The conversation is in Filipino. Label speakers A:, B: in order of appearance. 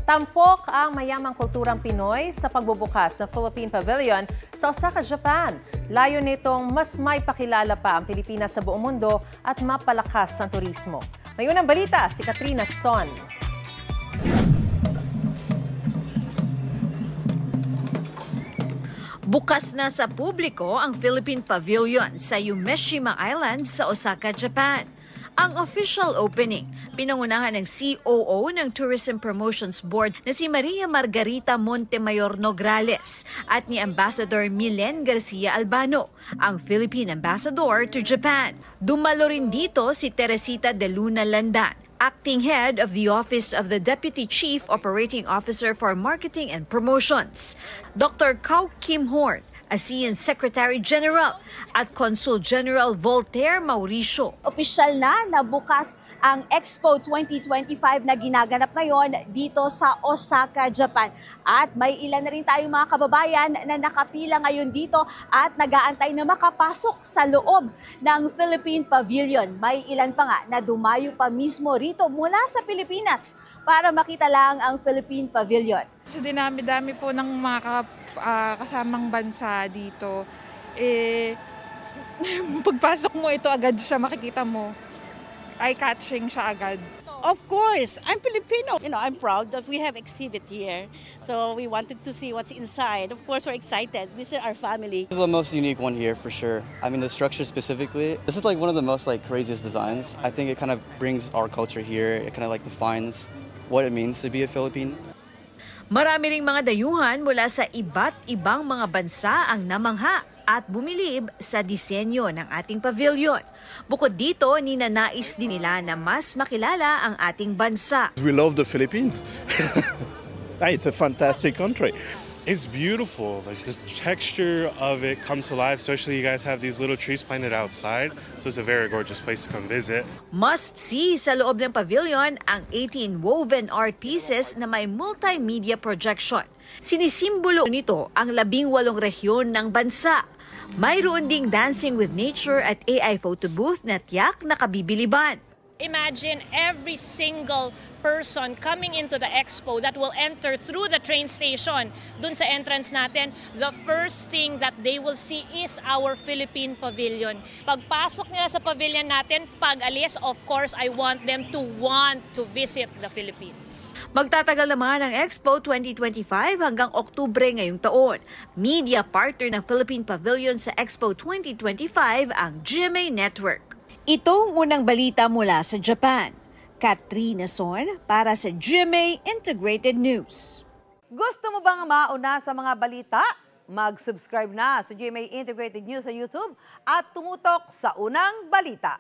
A: Tampok ang mayamang kulturang Pinoy sa pagbubukas ng Philippine Pavilion sa Osaka, Japan. Layo nitong mas may pakilala pa ang Pilipinas sa buong mundo at mapalakas ang turismo. May unang balita si Katrina Son.
B: Bukas na sa publiko ang Philippine Pavilion sa Umeshima Island sa Osaka, Japan. Ang official opening, pinangunahan ng COO ng Tourism Promotions Board na si Maria Margarita Montemayor Nograles at ni Ambassador Milen Garcia Albano, ang Philippine Ambassador to Japan. Dumalo rin dito si Teresita de Luna Landan, Acting Head of the Office of the Deputy Chief Operating Officer for Marketing and Promotions, Dr. Kau Kim Horn, ASEAN Secretary General at Consul General Voltaire Mauricio.
C: Opisyal na bukas ang Expo 2025 na ginaganap ngayon dito sa Osaka, Japan. At may ilan na rin tayong mga kababayan na nakapila ngayon dito at nag-aantay na makapasok sa loob ng Philippine Pavilion. May ilan pa nga na dumayo pa mismo rito mula sa Pilipinas para makita lang ang Philippine Pavilion.
D: Sa dinami-dami po ng mga kasamang bansa dito, pagpasok mo ito agad siya, makikita mo. Eye-catching siya agad.
E: Of course, I'm Filipino. I'm proud that we have exhibit here. So we wanted to see what's inside. Of course, we're excited. This is our family.
F: This is the most unique one here for sure. I mean, the structure specifically. This is like one of the most craziest designs. I think it kind of brings our culture here. It kind of defines what it means to be a Filipino.
B: Marami ring mga dayuhan mula sa iba't ibang mga bansa ang namangha at bumilib sa disenyo ng ating pavilion. Bukod dito, ninanais din nila na mas makilala ang ating bansa.
G: We love the Philippines. It's a fantastic country.
H: It's beautiful. The texture of it comes to life, especially you guys have these little trees planted outside. So it's a very gorgeous place to come visit.
B: Must see sa loob ng pavilion ang 18 woven art pieces na may multimedia projection. Sinisimbolo nito ang 18 rehiyon ng bansa. Mayroon ding dancing with nature at AI photo booth na tiyak na kabibiliban.
I: Imagine every single person coming into the expo that will enter through the train station. Dun sa entrance natin, the first thing that they will see is our Philippine Pavilion. Pagpasok nila sa pavilion natin, pag-alis, of course, I want them to want to visit the Philippines.
B: Magtatagal naman ang Expo 2025 hanggang Oktubre ngayong taon. Media partner ng Philippine Pavilion sa Expo 2025 ang GMA Network. Itong unang balita mula sa Japan. Katrina Son para sa GMA Integrated News.
J: Gusto mo bang mauna sa mga balita? Mag-subscribe na sa GMA Integrated News sa YouTube at tumutok sa unang balita.